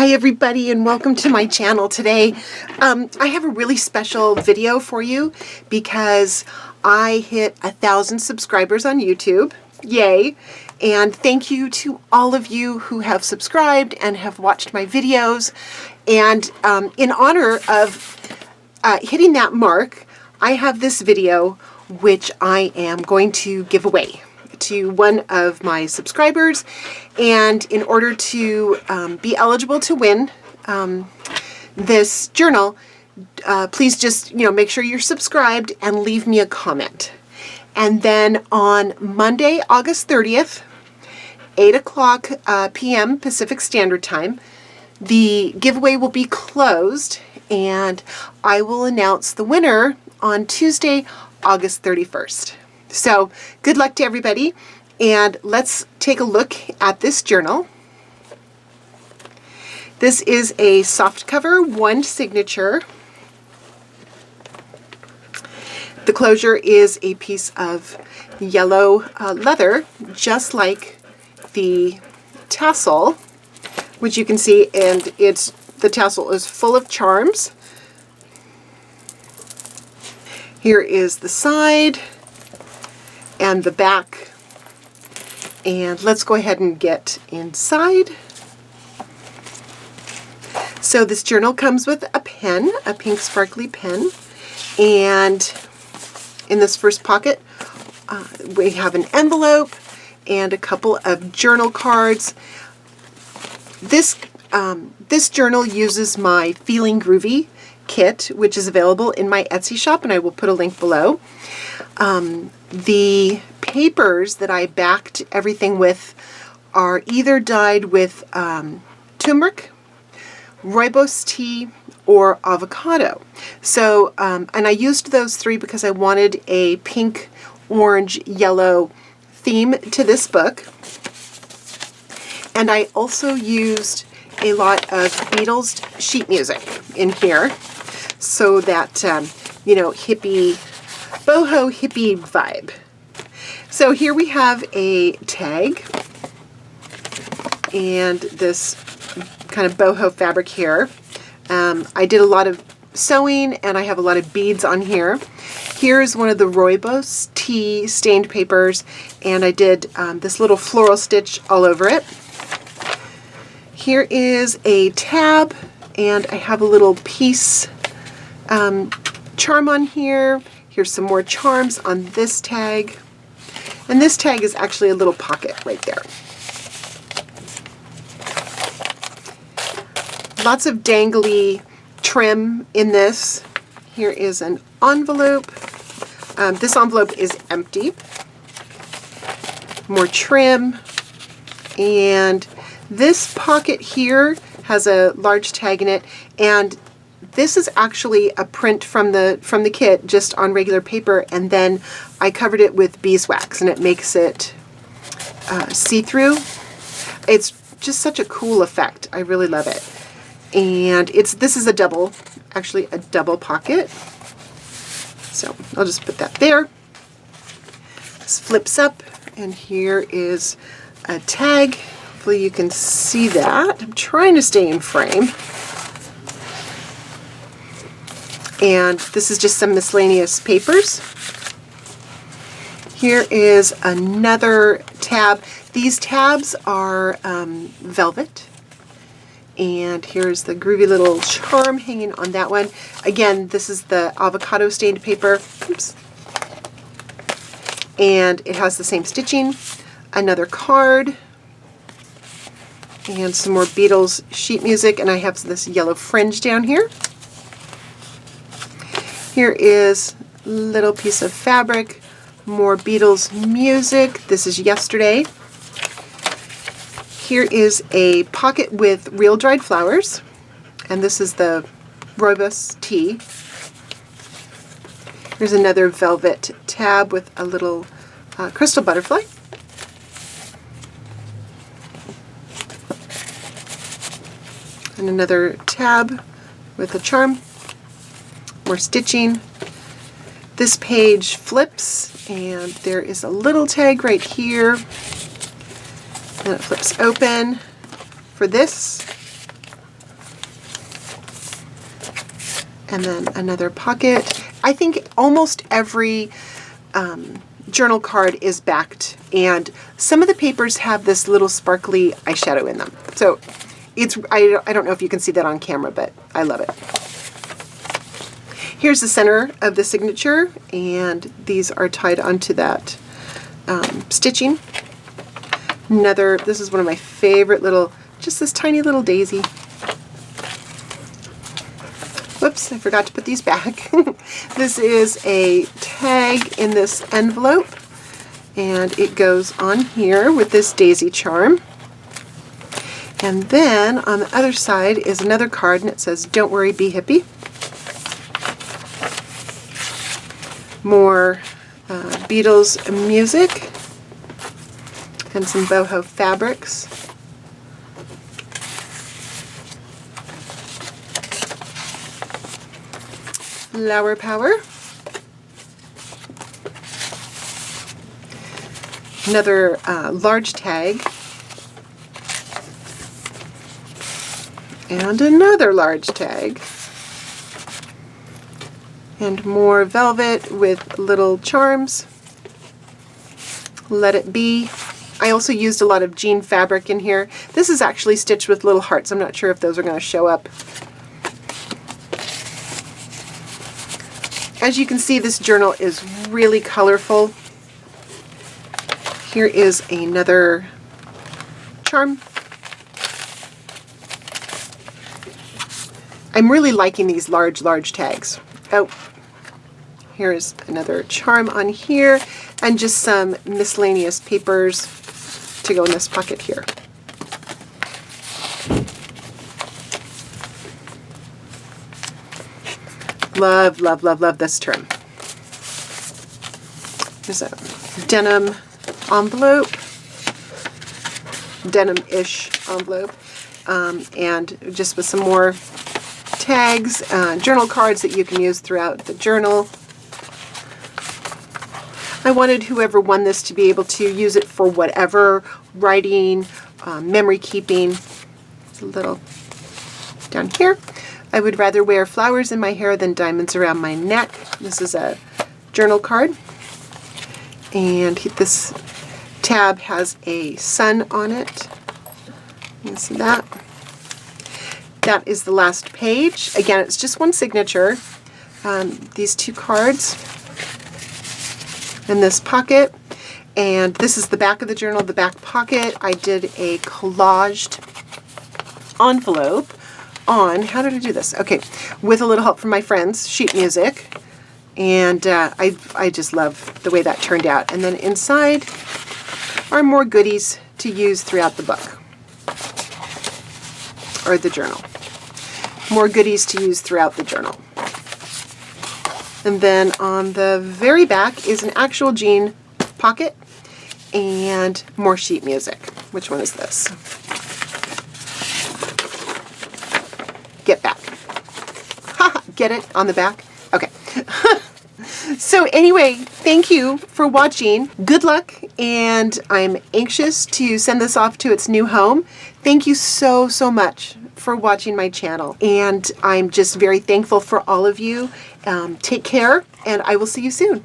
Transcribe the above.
Hi everybody and welcome to my channel today. I have a really special video for you because I hit 1,000 subscribers on YouTube. Yay! And thank you to all of you who have subscribed and have watched my videos. And in honor of hitting that mark, I have this video which I am going to give away to one of my subscribers, and in order to be eligible to win this journal, please just make sure you're subscribed and leave me a comment. And then on Monday, August 30th, 8 o'clock p.m. Pacific Standard Time, the giveaway will be closed, and I will announce the winner on Tuesday, August 31st. So good luck to everybody, and let's take a look at this journal. This is a soft cover, one signature. The closure is a piece of yellow leather, just like the tassel, which you can see, and the tassel is full of charms. Here is the side and the back, and let's go ahead and get inside. So this journal comes with a pen, a pink sparkly pen, and in this first pocket we have an envelope and a couple of journal cards. This journal uses my Feeling Groovy kit, which is available in my Etsy shop, and I will put a link below. The papers that I backed everything with are either dyed with turmeric, rooibos tea, or avocado. So, and I used those three because I wanted a pink, orange, yellow theme to this book. And I also used a lot of Beatles sheet music in here so that, hippie, boho hippie vibe. So here we have a tag and this kind of boho fabric here. I did a lot of sewing and I have a lot of beads on here. Here's one of the rooibos tea stained papers, and I did this little floral stitch all over it. Here is a tab, and I have a little piece charm on here. Here's some more charms on this tag. And this tag is actually a little pocket right there. Lots of dangly trim in this. Here is an envelope. This envelope is empty. More trim. And this pocket here has a large tag in it, and this is actually a print from the kit, just on regular paper, and then I covered it with beeswax, and it makes it see-through. It's just such a cool effect. I really love it. And this is a double pocket. So I'll just put that there. This flips up, and here is a tag. Hopefully you can see that. I'm trying to stay in frame. And this is just some miscellaneous papers. Here is another tab. These tabs are velvet. And here's the groovy little charm hanging on that one. Again, this is the avocado stained paper. Oops. And it has the same stitching. Another card. And some more Beatles sheet music. And I have this yellow fringe down here. Here is a little piece of fabric, more Beatles music. This is Yesterday. Here is a pocket with real dried flowers, and this is the rooibos tea. Here's another velvet tab with a little crystal butterfly. And another tab with a charm. More stitching. This page flips, and there is a little tag right here. And it flips open for this. And then another pocket. I think almost every journal card is backed, and some of the papers have this little sparkly eyeshadow in them. So it's, I don't know if you can see that on camera, but I love it. Here's the center of the signature, and these are tied onto that stitching. This is one of my favorite little, just this tiny little daisy. Whoops, I forgot to put these back. This is a tag in this envelope, and it goes on here with this daisy charm. And then on the other side is another card, and it says, "Don't worry, be hippie." More Beatles music and some boho fabrics. Flower power. Another large tag. And another large tag. And more velvet with little charms. Let it be. I also used a lot of jean fabric in here. This is actually stitched with little hearts. I'm not sure if those are going to show up. As you can see, this journal is really colorful. Here is another charm. I'm really liking these large tags. Oh, here is another charm on here, and just some miscellaneous papers to go in this pocket here. Love, love, love, love this trim. There's a denim envelope, denim-ish envelope, and just with some more tags, journal cards that you can use throughout the journal. I wanted whoever won this to be able to use it for whatever, writing, memory keeping. It's a little down here. I would rather wear flowers in my hair than diamonds around my neck. This is a journal card. And this tab has a sun on it. You can see that. That is the last page. Again, it's just one signature. These two cards in this pocket. And this is the back of the journal, the back pocket. I did a collaged envelope on, how did I do this? Okay, with a little help from my friends, sheet music, and I just love the way that turned out. And then inside are more goodies to use throughout the book, or the journal. More goodies to use throughout the journal. And then on the very back is an actual jean pocket and more sheet music. Which one is this? Get back. Get it on the back? Okay. So anyway, thank you for watching. Good luck, and I'm anxious to send this off to its new home. Thank you so much for watching my channel, and I'm just very thankful for all of you. Take care, and I will see you soon.